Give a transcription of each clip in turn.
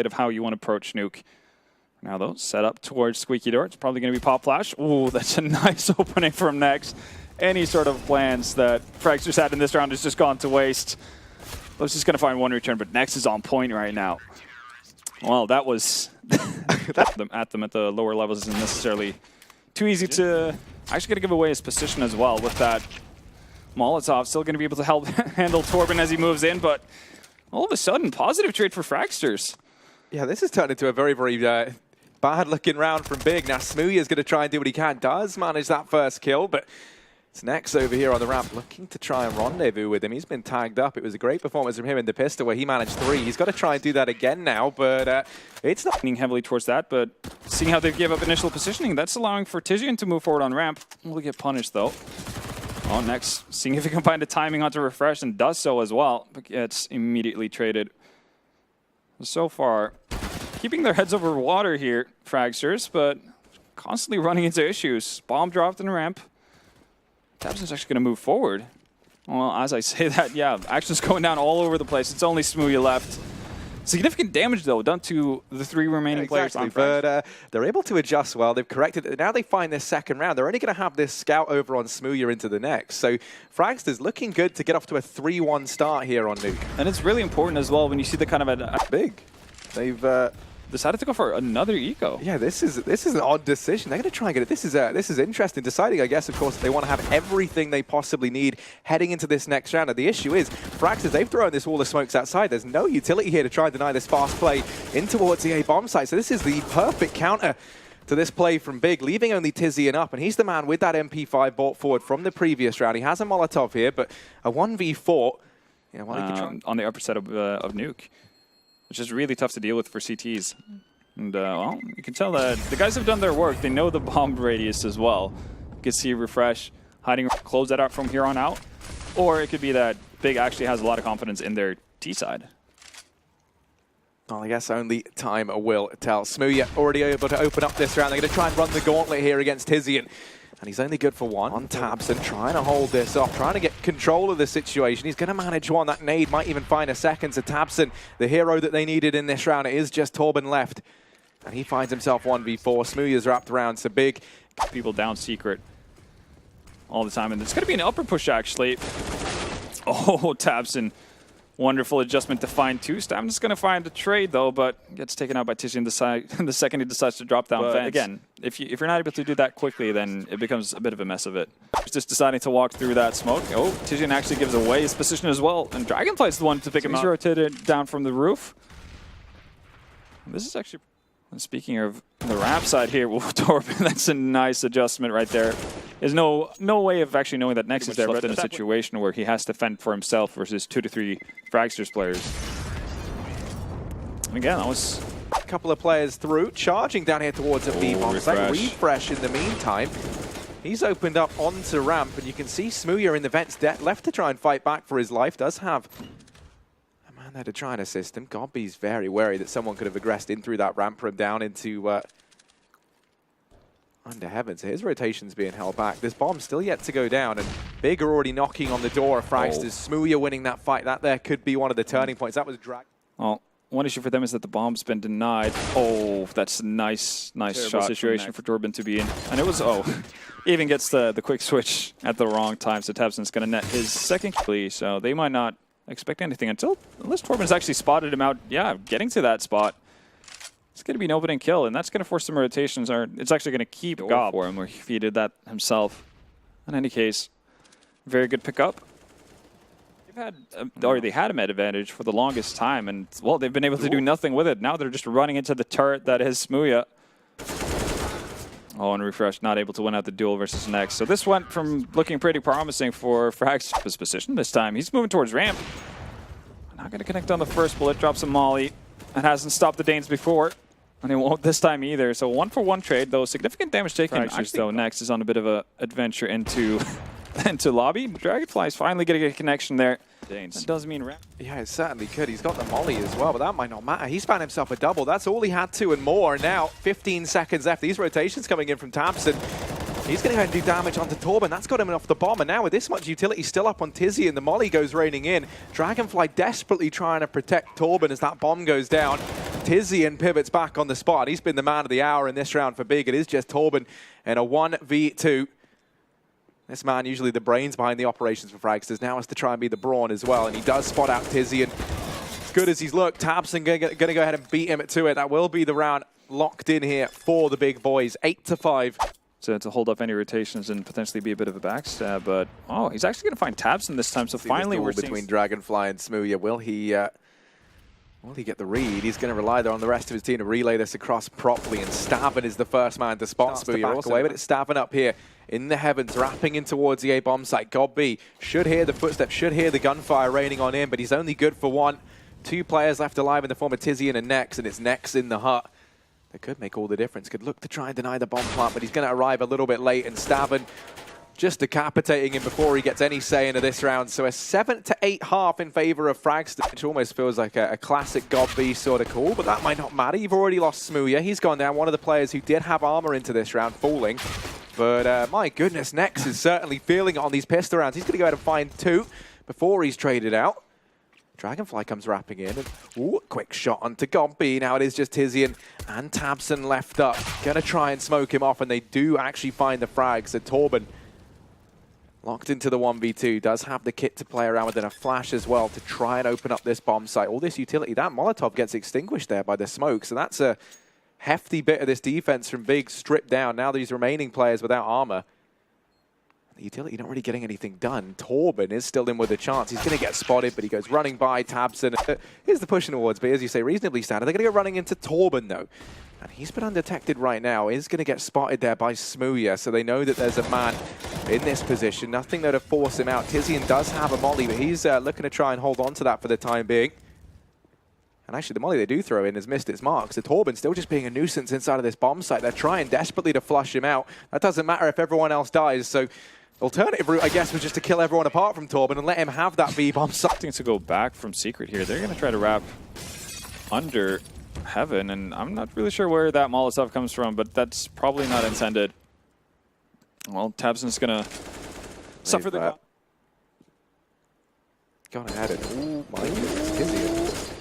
of how you want to approach Nuke. Now, though, set up towards Squeaky Door. It's probably going to be Pop Flash. Ooh, that's a nice opening from Next. Any sort of plans that Fragsters had in this round has just gone to waste. I was just going to find one return, but Next is on point right now. Well, that was... at them at the lower levels isn't necessarily too easy to... Actually going to give away his position as well with that Molotov. Still going to be able to help handle Torben as he moves in, but all of a sudden, positive trade for Fragsters. Yeah, this has turned into a very, very bad-looking round from Big. Now, Smooya is going to try and do what he can. Does manage that first kill, but it's Nex over here on the ramp looking to try and rendezvous with him. He's been tagged up. It was a great performance from him in the pistol where he managed 3. He's got to try and do that again now, but it's not leaning heavily towards that, but seeing how they give up initial positioning, that's allowing for Tizian to move forward on ramp. Will get punished, though. Oh, Nex seeing if he can find a timing onto Refresh, and does so as well, but gets immediately traded. So far, keeping their heads over water here, Fragsters, but constantly running into issues. Bomb dropped in the ramp. Tabson's actually going to move forward. Well, as I say that, yeah, action's going down all over the place. It's only Smooya left. Significant damage, though, done to the 3 remaining players on Fragsters. But they're able to adjust well. They've corrected it. Now they find this second round. They're only going to have this scout over on Smooya into the next. So Fragsters looking good to get off to a 3-1 start here on Nuke. And it's really important as well when you see the kind of... Big. They've... decided to go for another eco. Yeah, this is an odd decision. They're going to try and get it. This is interesting. Deciding, I guess, of course, they want to have everything they possibly need heading into this next round. And the issue is, Fragsters, they've thrown this wall of smokes outside. There's no utility here to try and deny this fast play in towards the A bomb site. So this is the perfect counter to this play from Big, leaving only Tizian up. And he's the man with that MP5 brought forward from the previous round. He has a Molotov here, but a 1v4 you know, on the upper set of Nuke, which is really tough to deal with for CTs. And, well, you can tell that the guys have done their work. They know the bomb radius as well. You can see Refresh hiding, close that out from here on out. Or it could be that Big actually has a lot of confidence in their T side. Well, I guess only time will tell. Smooya already able to open up this round. They're going to try and run the gauntlet here against Tizian. And he's only good for one. On Tabson, trying to hold this off, trying to get control of the situation. He's going to manage one. That nade might even find a second to Tabson, the hero that they needed in this round. It is just Torben left. And he finds himself 1v4. Smooya's wrapped around, so Big. People down secret all the time. And it's going to be an upper push, actually. Oh, Tabson. Wonderful adjustment to find 2. Stamna's going to find a trade, though, but gets taken out by Tizian the second he decides to drop down fence. Again, if you're not able to do that quickly, then it becomes a bit of a mess of it. Just deciding to walk through that smoke. Oh, Tizian actually gives away his position as well, and Dragonfly's the one to pick him up. He's rotated down from the roof. This is actually... Speaking of the ramp side here, Torben, that's a nice adjustment right there. There's no way of actually knowing that Nex is there, but in a situation where he has to fend for himself versus 2 to 3 Fragsters players. And again, that was... A couple of players through, charging down here towards a B-bomb site. Refresh in the meantime. He's opened up onto ramp, and you can see Smooya in the vents left to try and fight back for his life. Does have... there to try and assist him. Godby's very wary that someone could have aggressed in through that ramp from down into under heaven. So his rotation's being held back. This bomb's still yet to go down, and Big are already knocking on the door of Fragsters. Smooya winning that fight. That there could be one of the turning points. That was dragged. Well, one issue for them is that the bomb's been denied. Oh, that's a nice shot situation for Torben to be in. And it was, even gets the quick switch at the wrong time. So Tabson's going to net his second kill. So they might not expect anything unless Torben's actually spotted him out. Yeah, getting to that spot. It's going to be an opening kill, and that's going to force some rotations. Or it's actually going to keep Gob for him, where he did that himself. In any case, very good pickup. They've had, they had a med advantage for the longest time, and well, they've been able to do nothing with it. Now they're just running into the turret that is Smooya. Oh, and Refresh not able to win out the duel versus Nex. So this went from looking pretty promising for Fragsters' position this time. He's moving towards ramp. Not going to connect on the first bullet. Drops a molly. And hasn't stopped the Danes before. And he won't this time either. So 1-for-1 trade, though. Significant damage taken. Fragsters, though, Nex is on a bit of an adventure into lobby. Dragonfly's finally getting a connection there. Danes. That does mean ramp. Yeah, it certainly could. He's got the molly as well, but that might not matter. He's found himself a double. That's all he had to and more. Now, 15 seconds left. These rotations coming in from Tabson. He's going to go and do damage onto Torben. That's got him off the bomb. And now with this much utility still up on Tizian, the molly goes raining in. Dragonfly desperately trying to protect Torben as that bomb goes down. Tizian pivots back on the spot. He's been the man of the hour in this round for Big. It is just Torben in a 1v2. This man, usually the brains behind the operations for Fragsters, now has to try and be the brawn as well, and he does spot out Tizian. As good as he's looked, Tabson going to go ahead and beat him to it. That will be the round locked in here for the big boys, 8-5. So to hold up any rotations and potentially be a bit of a backstab, but oh, he's actually going to find Tabson this time. So finally, we're between Dragonfly and Smooya. Will he get the read? He's going to rely there on the rest of his team to relay this across properly, and Stavin is the first man to spot Smooya. Also away, but it's Stavin up here in the heavens, wrapping in towards the A bomb site. Godby should hear the footsteps, should hear the gunfire raining on him, but he's only good for one. 2 players left alive in the form of Tizian and Nex, and it's Nex in the hut. That could make all the difference. Could look to try and deny the bomb plant, but he's going to arrive a little bit late, and Stavin just decapitating him before he gets any say into this round. So a 7-8 half in favor of Fragsters, which almost feels like a classic Godby sort of call, but that might not matter. You've already lost Smooya. He's gone down. One of the players who did have armor into this round falling. But my goodness, Nex is certainly feeling it on these pistol rounds. He's going to go ahead and find 2 before he's traded out. Dragonfly comes wrapping in, and ooh, quick shot onto Godby. Now it is just Tizian and Tabson left up. Gonna try and smoke him off, and they do actually find the frags. So Torben locked into the 1v2, does have the kit to play around with, and a flash as well to try and open up this bomb site. All this utility, that Molotov gets extinguished there by the smoke, so that's a hefty bit of this defense from Big stripped down. Now these remaining players without armor. The utility not really getting anything done. Torben is still in with a chance. He's going to get spotted, but he goes running by Tabson. Here's the pushing towards, but as you say, reasonably standard. They're going to go running into Torben, though. And he's been undetected right now. He's going to get spotted there by Smooya, so they know that there's a man in this position. Nothing there to force him out. Tizian does have a molly, but he's looking to try and hold on to that for the time being. And actually, the molly they do throw in has missed its mark. So Torben still just being a nuisance inside of this bomb site. They're trying desperately to flush him out. That doesn't matter if everyone else dies, so alternative route, I guess, was just to kill everyone apart from Torben and let him have that B-bomb. Something to go back from Secret here. They're going to try to wrap under Heaven, and I'm not really sure where that Molotov comes from, but that's probably not intended. Well, Tabson's going to suffer the... Gone ahead and, oh my goodness,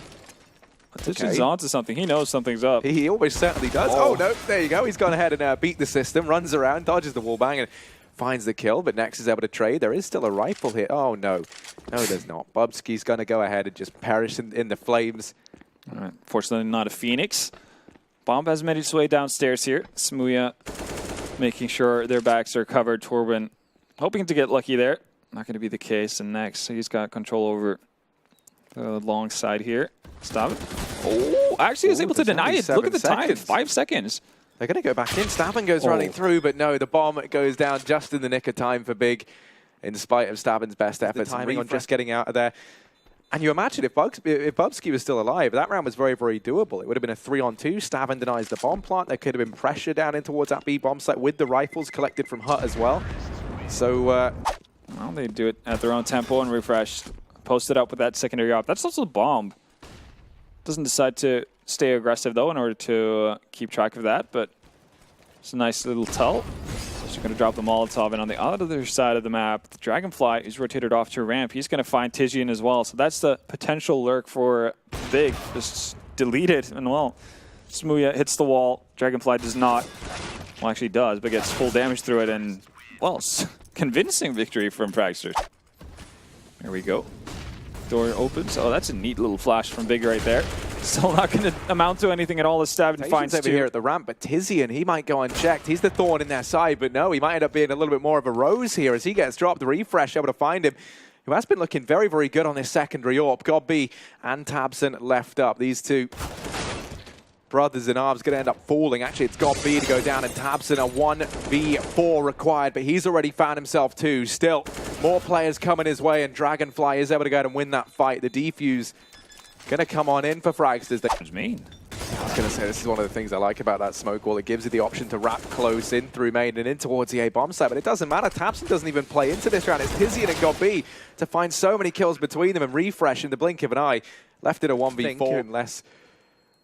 Tizian's onto something. He knows something's up. He always certainly does. Oh, no, there you go. He's gone ahead and beat the system, runs around, dodges the wallbang, and finds the kill, but Nex is able to trade. There is still a rifle here. Oh, no. No, there's not. Bubsky's going to go ahead and just perish in the flames. All right. Fortunately, not a Phoenix. Bomb has made its way downstairs here. Smooya making sure their backs are covered. Torben hoping to get lucky there. Not going to be the case. And Nex, he's got control over the long side here. Stop it. Oh, actually is able to deny it. Look at the time. 5 seconds. They're going to go back in. Stavin goes running through, but no, the bomb goes down just in the nick of time for Big, in spite of Stavin's best efforts. Timing on just getting out of there. And you imagine if Bubsky was still alive, that round was very, very doable. It would have been a 3-on-2. Stavin denies the bomb plant. There could have been pressure down in towards that B-bomb site with the rifles collected from Hut as well. So, well, they do it at their own tempo and refresh. Posted up with that secondary op. That's also a bomb. Doesn't decide to stay aggressive, though, in order to keep track of that, but it's a nice little tell. So she's going to drop the Molotov, and on the other side of the map, the Dragonfly is rotated off to a ramp. He's going to find Tizian as well, so that's the potential lurk for Big. Just delete it, and well, Smooya hits the wall. Dragonfly does not. Well, actually does, but gets full damage through it, and, well, convincing victory from Fragsters. There we go. Door opens. Oh, that's a neat little flash from Big right there. Still not going to amount to anything at all as Stavin finds over here at the ramp, but Tizian, he might go unchecked. He's the thorn in their side, but no, he might end up being a little bit more of a rose here as he gets dropped. The refresh able to find him, who has been looking very, very good on this secondary AWP. Godby and Tabson left up. These two brothers in arms going to end up falling. Actually, it's Godby to go down, and Tabson a 1v4 required, but he's already found himself two. Still, more players coming his way, and Dragonfly is able to go and win that fight. The defuse going to come on in for Fragsters. What does it mean? I was going to say, this is one of the things I like about that smoke wall. It gives you the option to wrap close in through main and in towards the A-bomb site, but it doesn't matter. Tabson doesn't even play into this round. It's Tizian and Godby to find so many kills between them and refresh in the blink of an eye. Left it a 1v4 unless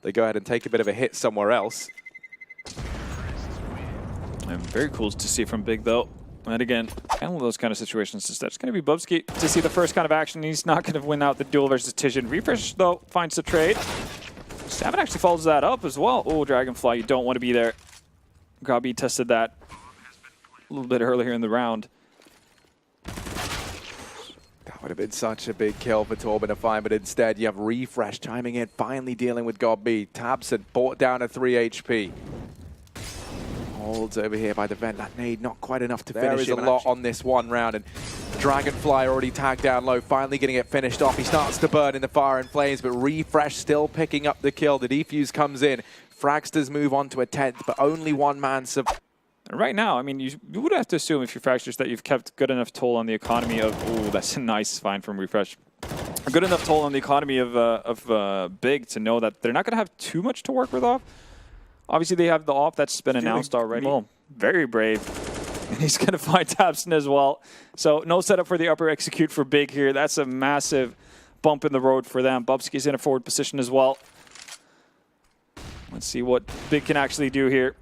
they go ahead and take a bit of a hit somewhere else. Very cool to see from Big, though. And again, handle those kind of situations. That's going to be Bubsky to see the first kind of action. He's not going to win out the duel versus Tizian. Refresh, though, finds the trade. Savin actually follows that up as well. Oh, Dragonfly, you don't want to be there. Gabi tested that a little bit earlier in the round. That would have been such a big kill for Torben to find, but instead you have Refresh chiming in, finally dealing with Gabi. Tabson brought down to 3 HP. Holds over here by the vent. That nade not quite enough to finish. There is a lot on this one round, and Dragonfly already tagged down low, finally getting it finished off. He starts to burn in the fire and flames, but Refresh still picking up the kill. The defuse comes in. Fragsters move on to a 10th, but only one man survives. Right now, I mean, you would have to assume if you're Fragsters that you've kept good enough toll on the economy of... Oh, that's a nice find from Refresh. A good enough toll on the economy of Big to know that they're not going to have too much to work with off. Obviously, they have the op that's been announced already. Well, very brave. And he's going to find Tabson as well. So no setup for the upper execute for Big here. That's a massive bump in the road for them. Bubsky's in a forward position as well. Let's see what Big can actually do here.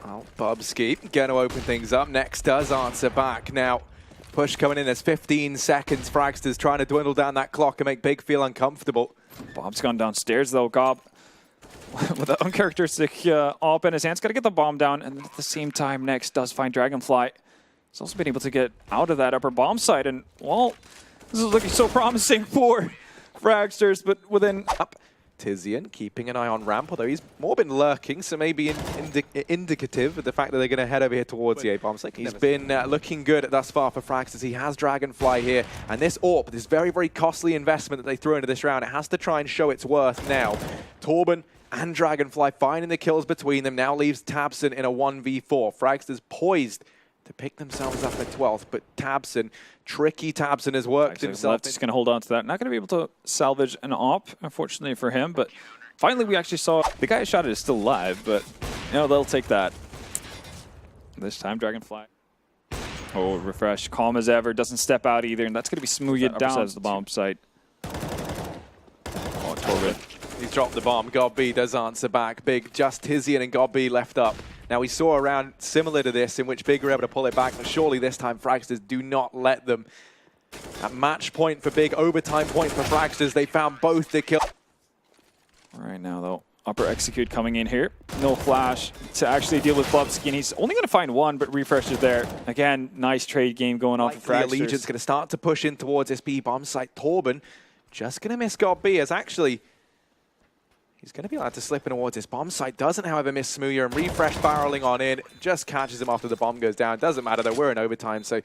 Well, Bubsky going to open things up. Next does answer back. Now, push coming in. There's 15 seconds. Fragsters trying to dwindle down that clock and make Big feel uncomfortable. Bob's gone downstairs, though. Gob, with an uncharacteristic op in his hands, got to get the bomb down. And at the same time, Next does find Dragonfly. He's also been able to get out of that upper bomb site. And, well, this is looking so promising for Fragsters, but within... Up. Tizian keeping an eye on ramp, although he's more been lurking, so maybe indicative of the fact that they're going to head over here towards the A-bomb. He's been looking good thus far for Fragsters. He has Dragonfly here, and this AWP, this very, very costly investment that they threw into this round, it has to try and show its worth now. Torben and Dragonfly finding the kills between them now leaves Tabson in a 1v4. Fragsters poised to pick themselves up at 12th, but Tabson, tricky Tabson has worked himself. He's going to hold on to that. Not going to be able to salvage an op, unfortunately for him, but finally we actually saw the guy who shot it is still alive, but you know, they'll take that. This time, Dragonfly. Oh, Refresh, calm as ever, doesn't step out either, and that's going to be smoothed down as the bomb site. Oh, Torben. He's dropped the bomb. Godb does answer back. Big, just Tizian and Godb left up. Now, we saw a round similar to this in which Big were able to pull it back, but surely this time Fragsters do not let them. At match point for Big, overtime point for Fragsters. They found both the kill. Right now, though, upper execute coming in here. No flash to actually deal with Bubsky, and he's only going to find one, but Refresh is there. Again, nice trade game going on for Fragsters. Allegiance going to start to push in towards this B bomb site. Torben just going to miss Godb as actually... He's going to be allowed to slip in towards this bomb site. Doesn't, however, miss Smooya, and Refresh barreling on in. Just catches him after the bomb goes down. Doesn't matter, though. We're in overtime, so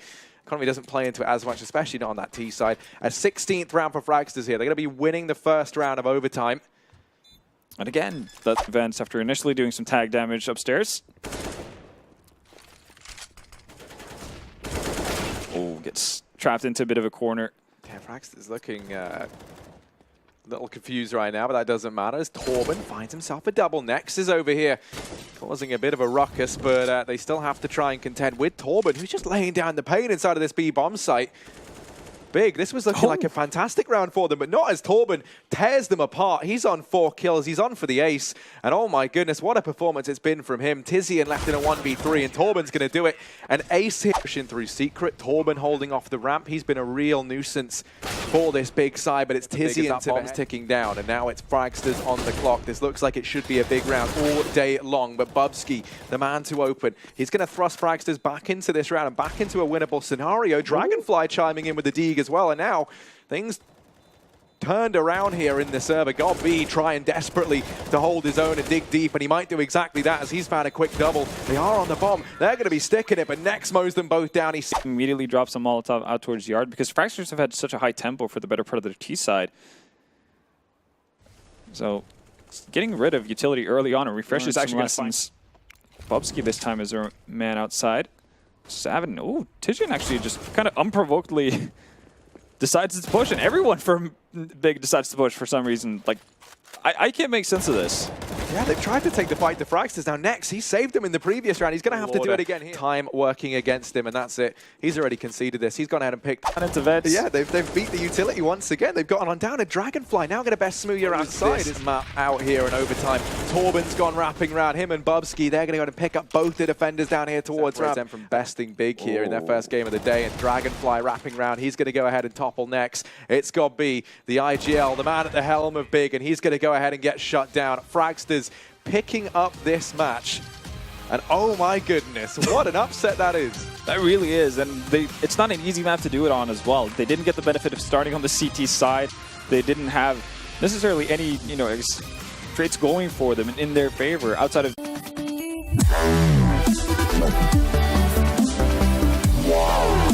economy doesn't play into it as much, especially not on that T side. A 16th round for Fragsters here. They're going to be winning the first round of overtime. And again, the events after initially doing some tag damage upstairs. Oh, gets trapped into a bit of a corner. Yeah, Fragsters looking... little confused right now, but that doesn't matter as Torben finds himself a double. Next is over here, causing a bit of a ruckus, but they still have to try and contend with Torben, who's just laying down the pain inside of this B-bomb site. Big, this was looking like a fantastic round for them, but not as Torben tears them apart. He's on 4 kills, he's on for the ace, and oh my goodness, what a performance it's been from him. Tizian left in a 1v3, and Torben's going to do it. An ace here, pushing through secret. Torben holding off the ramp. He's been a real nuisance for this Big side, but it's Tizian bombs ticking down, and now it's Fragsters on the clock. This looks like it should be a big round all day long, but Bubsky, the man to open, he's going to thrust Fragsters back into this round and back into a winnable scenario. Dragonfly chiming in with the Deeg as well, and now things turned around here in the server. Godb trying desperately to hold his own and dig deep, and he might do exactly that as he's found a quick double. They are on the bomb. They're going to be sticking it, but Next mows them both down. He immediately drops a Molotov out towards Yard because Fragsters have had such a high tempo for the better part of their T side. So getting rid of utility early on and Refresh is actually going to find Bubsky this time as their man outside. Savin, oh, Tizian actually just kind of unprovokedly decides to push, and everyone from Big decides to push for some reason. Like, I can't make sense of this. Yeah, they've tried to take the fight to Fragsters. Now, Nex, he saved him in the previous round. He's going to have to do it again here. Time working against him, and that's it. He's already conceded this. He's gone ahead and picked. And into Veds. Yeah, they've beat the utility once again. They've gotten on down a Dragonfly. Now going to best Smooya outside. This map out here in overtime. Torben's gone wrapping around him and Bubsky. They're going to go ahead and pick up both the defenders down here towards them from besting big here in their first game of the day. And Dragonfly wrapping round. He's going to go ahead and topple Nex. It's got to be the IGL, the man at the helm of big, and he's going to go ahead and get shut down. Fragsters picking up this match. And oh my goodness, what an upset that is. That really is, and it's not an easy map to do it on as well. They didn't get the benefit of starting on the CT side. They didn't have necessarily any, traits going for them in their favor outside of... Wow.